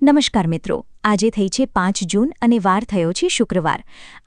નમસ્કાર મિત્રો, આજે થઈ છે 5 જૂન અને વાર થયો છે શુક્રવાર.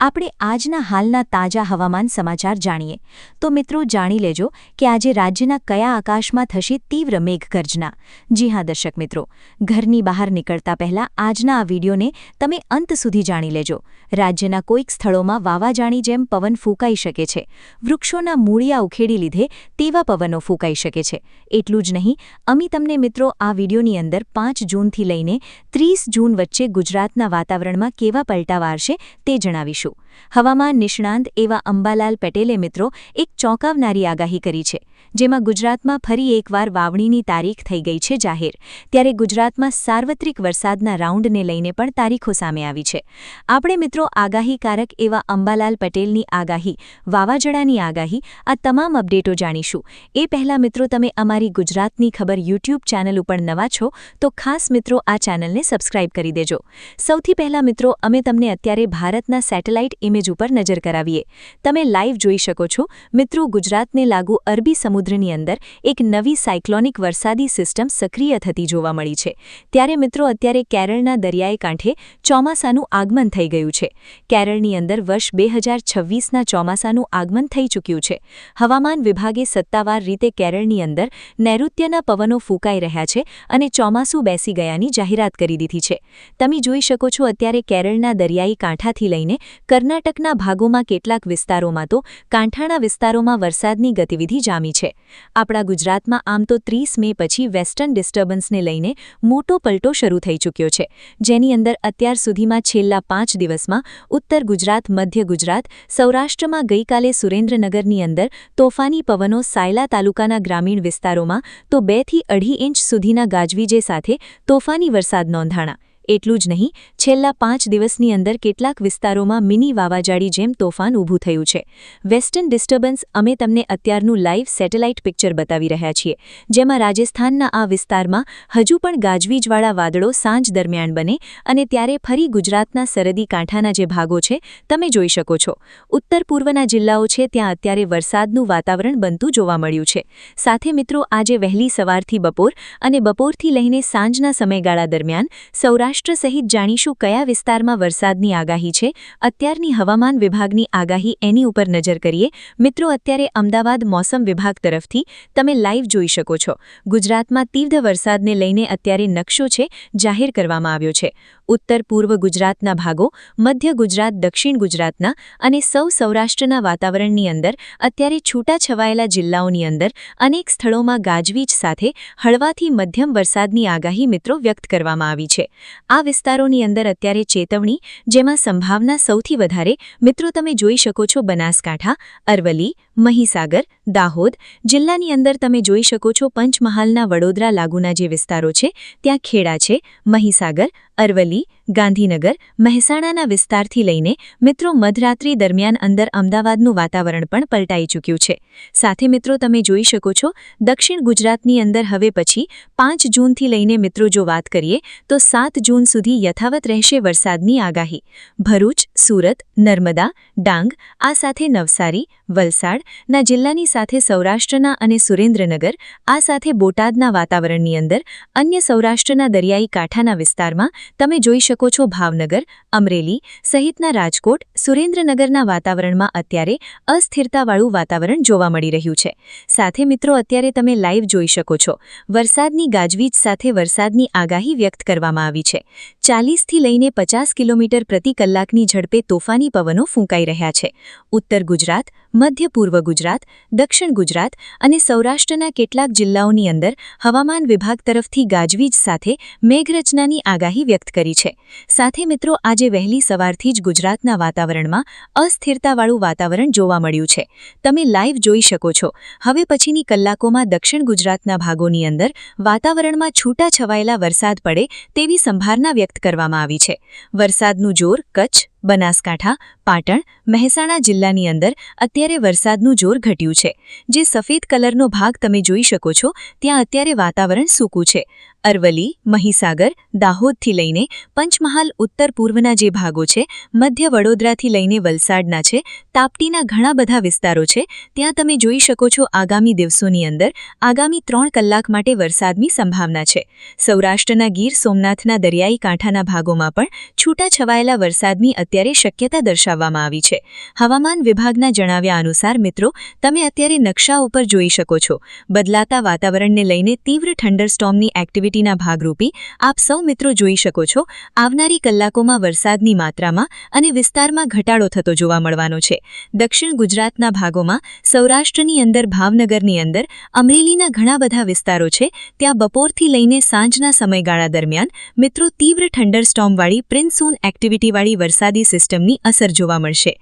આપણે આજના હાલના તાજા હવામાન સમાચાર જાણીએ. તો મિત્રો જાણી લેજો કે આજે રાજ્યના કયા આકાશમાં થશે તીવ્ર મેઘગર્જના. જી હા દર્શક મિત્રો, ઘરની બહાર નીકળતા પહેલા આજના આ વિડીયોને તમે અંત સુધી જાણી લેજો. રાજ્યના કોઈક સ્થળોમાં વાવાઝાની જેમ પવન ફૂંકાઈ શકે છે. વૃક્ષોના મૂળિયા ઉખેડી લીધે તેવા પવનો ફૂંકાઈ શકે છે. એટલું જ નહીં, અમે તમને મિત્રો આ વિડીયોની અંદર 5 જૂનથી લઈને 30 જૂન વચ્ચે ગુજરાતના વાતાવરણમાં કેવા પલટાવા આવશે તે જણાવીશું. હવામાન નિષ્ણાંત એવા અંબાલાલ પટેલે મિત્રો એક ચોંકાવનારી આગાહી કરી છે, જેમાં ગુજરાતમાં ફરી એકવાર વાવણીની તારીખ થઈ ગઈ છે જાહેર. ત્યારે ગુજરાતમાં સાર્વત્રિક વરસાદના રાઉન્ડને લઈને પણ તારીખો સામે આવી છે. આપણે મિત્રો આગાહીકારક એવા અંબાલાલ પટેલની આગાહી, વાવાઝોડાની આગાહી, આ તમામ અપડેટો જાણીશું. એ પહેલાં મિત્રો તમે અમારી ગુજરાતની ખબર યુટ્યુબ ચેનલ ઉપર નવા છો તો ખાસ મિત્રો આ ચેનલને સબસ્ક્રાઇબ કરી દેજો. સૌથી પહેલા મિત્રો અમે તમને અત્યારે ભારતના સેટેલાઇટ ઇમેજ ઉપર નજર કરાવીએ. તમે લાઈવ જોઈ શકો છો મિત્રો, ગુજરાતને લાગુ અરબી સમુદ્રની અંદર એક નવી સાયક્લોનિક વરસાદી સિસ્ટમ સક્રિય થતી જોવા મળી છે. ત્યારે મિત્રો અત્યારે કેરળના દરિયાઈ કાંઠે ચોમાસાનું આગમન થઈ ગયું છે. કેરળની અંદર વર્ષ 2026ના ચોમાસાનું આગમન થઈ ચૂક્યું છે. હવામાન વિભાગે સત્તાવાર રીતે કેરળની અંદર નૈઋત્યના પવનો ફૂંકાઈ રહ્યા છે અને ચોમાસું બેસી ગયાની જાહેરાત કરી દીધી છે. તમે જોઈ શકો છો અત્યારે કેરળના દરિયાઈ કાંઠાથી લઈને કર્ણાટકના ભાગોમાં કેટલાક વિસ્તારોમાં તો કાંઠાના વિસ્તારોમાં વરસાદની ગતિવિધિ જામી છે. આપણા ગુજરાતમાં આમ તો 30 મે પછી વેસ્ટર્ન ડિસ્ટર્બન્સને લઈને મોટો પલટો શરૂ થઈ ચૂક્યો છે, જેની અંદર અત્યાર સુધીમાં છેલ્લા 5 દિવસમાં ઉત્તર ગુજરાત, મધ્ય ગુજરાત, સૌરાષ્ટ્રમાં ગઈકાલે સુરેન્દ્રનગરની અંદર તોફાની પવનો, સાયલા તાલુકાના ગ્રામીણ વિસ્તારોમાં તો 2 થી 2.5 ઇંચ સુધીના ગાજવીજે સાથે તોફાની વરસાદ નોંધાણા. એટલું જ નહીં, છેલ્લા 5 દિવસની અંદર કેટલાક વિસ્તારોમાં મિની વાવાઝાડી જેમ તોફાન ઊભું થયું છે. વેસ્ટર્ન ડિસ્ટર્બન્સ અમે તમને અત્યારનું લાઈવ સેટેલાઇટ પિક્ચર બતાવી રહ્યા છીએ, જેમાં રાજસ્થાનના આ વિસ્તારમાં હજુ પણ ગાજવીજવાળા વાદળો સાંજ દરમિયાન બને અને ત્યારે ફરી ગુજરાતના સરહદી કાંઠાના જે ભાગો છે તમે જોઈ શકો છો. ઉત્તર પૂર્વના જિલ્લાઓ છે ત્યાં અત્યારે વરસાદનું વાતાવરણ બનતું જોવા મળ્યું છે. સાથે મિત્રો આજે વહેલી સવારથી બપોર અને બપોરથી લઈને સાંજના સમયગાળા દરમિયાન સૌરાષ્ટ્ર સહિત જાણીશું કયા વિસ્તારમાં વરસાદની આગાહી છે. અત્યારની હવામાન વિભાગની આગાહી એની ઉપર નજર કરીએ. મિત્રો અત્યારે અમદાવાદ મોસમ વિભાગ તરફથી તમે લાઈવ જોઈ શકો છો. ગુજરાતમાં તીવ્ર વરસાદને લઈને અત્યારે નકશો છે જાહેર કરવામાં આવ્યો છે. ઉત્તર પૂર્વ ગુજરાતના ભાગો, મધ્ય ગુજરાત, દક્ષિણ ગુજરાતના અને સૌરાષ્ટ્રના વાતાવરણની અંદર અત્યારે છૂટાછવાયેલા જિલ્લાઓની અંદર અનેક સ્થળોમાં ગાજવીજ સાથે હળવાથી મધ્યમ વરસાદની આગાહી મિત્રો વ્યક્ત કરવામાં આવી છે. આ વિસ્તારોની અંદર અત્યારે ચેતવણી, જેમાં સંભાવના સૌથી વધારે મિત્રો તમે જોઈ શકો છો બનાસકાંઠા, અરવલ્લી, મહીસાગર, દાહોદ જિલ્લાની અંદર તમે જોઈ શકો છો. પંચમહાલના વડોદરા લાગુના જે વિસ્તારો છે ત્યાં ખેડા છે, મહીસાગર, અરવલ્લી, ગાંધીનગર, મહેસાણાના વિસ્તારથી લઈને મિત્રો મધરાત્રિ દરમિયાન અંદર અમદાવાદનું વાતાવરણ પણ પલટાઈ ચૂક્યું છે. સાથે મિત્રો તમે જોઈ શકો છો દક્ષિણ ગુજરાતની અંદર હવે પછી 5 જૂનથી લઈને મિત્રો જો વાત કરીએ તો 7 જૂન સુધી યથાવત રહેશે વરસાદની આગાહી. ભરૂચ, સુરત, નર્મદા, ડાંગ, આ સાથે નવસારી, વલસાડના જિલ્લાની સાથે સૌરાષ્ટ્રના અને સુરેન્દ્રનગર, આ સાથે બોટાદના વાતાવરણની અંદર અન્ય સૌરાષ્ટ્રના દરિયાઈ કાંઠાના વિસ્તારમાં તમે જોઈ શકો છો ભાવનગર, અમરેલી સહિતના રાજકોટ, સુરેન્દ્રનગરના વાતાવરણમાં અત્યારે અસ્થિરતાવાળું વાતાવરણ જોવા મળી રહ્યું છે. સાથે મિત્રો અત્યારે તમે લાઈવ જોઈ શકો છો વરસાદની ગાજવીજ સાથે વરસાદની આગાહી વ્યક્ત કરવામાં આવી છે. 40થી લઈને 50 કિલોમીટર પ્રતિ કલાકની ઝડપે તોફાની પવનો ફૂંકાઈ રહ્યા છે. ઉત્તર ગુજરાત, મધ્ય પૂર્વ ગુજરાત, દક્ષિણ ગુજરાત અને સૌરાષ્ટ્રના કેટલાક જિલ્લાઓની અંદર હવામાન વિભાગ તરફથી ગાજવીજ સાથે મેઘરચનાની આગાહી વ્યક્ત કરી છે. સાથે મિત્રો આજે વહેલી સવારથી જ ગુજરાતના વાતાવરણમાં અસ્થિરતાવાળું વાતાવરણ જોવા મળ્યું છે. તમે લાઈવ જોઈ શકો છો હવે પછીની કલાકોમાં દક્ષિણ ગુજરાતના ભાગોની અંદર વાતાવરણમાં છૂટા છવાયેલા વરસાદ પડે તેવી સંભાવના વ્યક્ત કરવામાં આવી છે. વરસાદનું જોર કચ્છ, બનાસકાંઠા, પાટણ, મહેસાણા જિલ્લાની અંદર અત્યારે વરસાદનું જોર ઘટ્યું છે. જે સફેદ કલરનો ભાગ તમે જોઈ શકો છો ત્યાં અત્યારે વાતાવરણ સૂકું છે. અરવલ્લી, મહીસાગર, દાહોદથી લઈને પંચમહાલ ઉત્તર પૂર્વના જે ભાગો છે, મધ્ય વડોદરાથી લઈને વલસાડના છે, તાપ્તીના ઘણા બધા વિસ્તારો છે, ત્યાં તમે જોઈ શકો છો આગામી દિવસોની અંદર આગામી 3 કલાક માટે વરસાદની સંભાવના છે. સૌરાષ્ટ્રના ગીર સોમનાથના દરિયાઈ કાંઠાના ભાગોમાં પણ છૂટાછવાયેલા વરસાદની અત્યારે શક્યતા દર્શાવવામાં આવી છે. હવામાન વિભાગના જણાવ્યા અનુસાર મિત્રો, તમે અત્યારે નકશા ઉપર જોઈ શકો છો બદલાતા વાતાવરણને લઈને તીવ્ર થંડરસ્ટોર્મની એક્ટિવિટીના ભાગરૂપે આપ સૌ મિત્રો જોઈ શકો છો આવનારી કલાકોમાં વરસાદની માત્રામાં અને વિસ્તારમાં ઘટાડો થતો જોવા મળવાનો છે. દક્ષિણ ગુજરાતના ભાગોમાં સૌરાષ્ટ્રની અંદર ભાવનગરની અંદર અમરેલીના ઘણા બધા વિસ્તારો છે, ત્યાં બપોરથી લઈને સાંજના સમયગાળા દરમિયાન મિત્રો તીવ્ર થંડરસ્ટોર્મવાળી પ્રિન્સૂન એક્ટિવિટીવાળી વરસાદી સિસ્ટમની અસર જોવા મળશે.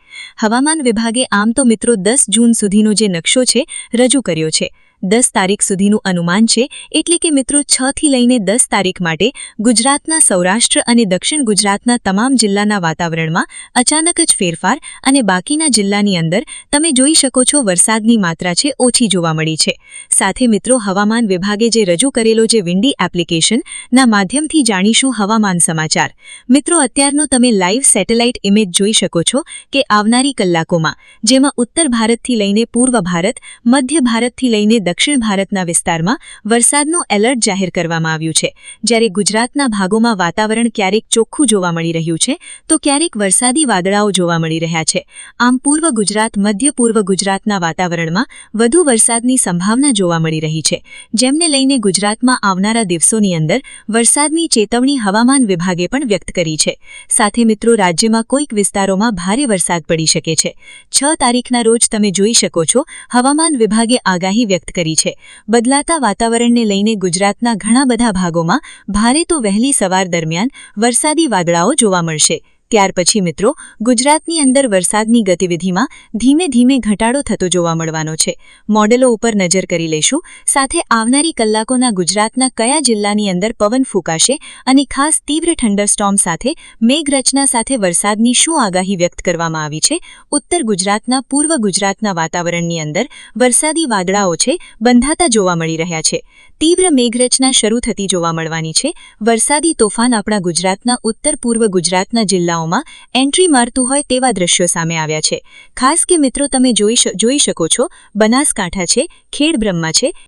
હવામાન વિભાગે આમ તો મિત્રો 10 જૂન સુધીનો જે નકશો છે રજૂ કર્યો છે. 10 તારીખ સુધીનું અનુમાન છે, એટલે કે મિત્રો 6 થી લઈને 10 તારીખ માટે ગુજરાતના સૌરાષ્ટ્ર અને દક્ષિણ ગુજરાતના તમામ જિલ્લાના વાતાવરણમાં અચાનક જ ફેરફાર અને બાકીના જિલ્લાની અંદર તમે જોઈ શકો છો વરસાદની માત્રા છે ઓછી જોવા મળી છે. સાથે મિત્રો હવામાન વિભાગે જે રજૂ કરેલો જે વિન્ડી એપ્લિકેશનના માધ્યમથી જાણીશું હવામાન સમાચાર. મિત્રો અત્યારનો તમે લાઈવ સેટેલાઇટ ઇમેજ જોઈ શકો છો કે આવનારી કલાકોમાં જેમાં ઉત્તર ભારતથી લઈને પૂર્વ ભારત, મધ્ય ભારતથી લઈને દક્ષિણ ભારતના વિસ્તારમાં વરસાદનું એલર્ટ જાહેર કરવામાં આવ્યું છે. જ્યારે ગુજરાતના ભાગોમાં વાતાવરણ ક્યારેક ચોખ્ખું જોવા મળી રહ્યું છે, તો ક્યારેક વરસાદી વાદળાઓ જોવા મળી રહ્યા છે. આમ પૂર્વ ગુજરાત, મધ્ય પૂર્વ ગુજરાતના વાતાવરણમાં વધુ વરસાદની સંભાવના જોવા મળી રહી છે, જેમને લઈને ગુજરાતમાં આવનારા દિવસોની અંદર વરસાદની ચેતવણી હવામાન વિભાગે પણ વ્યક્ત કરી છે. સાથે મિત્રો રાજ્યમાં કોઈક વિસ્તારોમાં ભારે વરસાદ પડી શકે છે. 6 તારીખના રોજ તમે જોઈ શકો છો હવામાન વિભાગે આગાહી વ્યક્ત કરી છે. બદલાતા વાતાવરણને લઈને ગુજરાતના ઘણા બધા ભાગોમાં ભારે તો વહેલી સવાર દરમિયાન વરસાદી વાદળાઓ જોવા મળશે. ત્યાર પછી મિત્રો ગુજરાતની અંદર વરસાદની ગતિવિધિમાં ધીમે ધીમે ઘટાડો થતો જોવા મળવાનો છે. મોડેલો ઉપર નજર કરી લઈશું. સાથે આવનારી કલાકોના ગુજરાતના કયા જિલ્લાની અંદર પવન ફૂંકાશે અને ખાસ તીવ્ર થંડરસ્ટોર્મ સાથે મેઘરચના સાથે વરસાદની શું આગાહી વ્યક્ત કરવામાં આવી છે. ઉત્તર ગુજરાતના, પૂર્વ ગુજરાતના વાતાવરણની અંદર વરસાદી વાદળાઓ છે બંધાતા જોવા મળી રહ્યા છે. તીવ્ર મેઘરચના શરૂ થતી જોવા મળવાની છે. વરસાદી તોફાન આપણા ગુજરાતના ઉત્તર પૂર્વ ગુજરાતના જિલ્લાઓમાં એન્ટ્રી મારતું હોય તેવા દ્રશ્યો સામે આવ્યા છે. ખાસ કે મિત્રો તમે જોઈ શકો છો બનાસકાંઠા છે, ખેડબ્રહ્મા છે,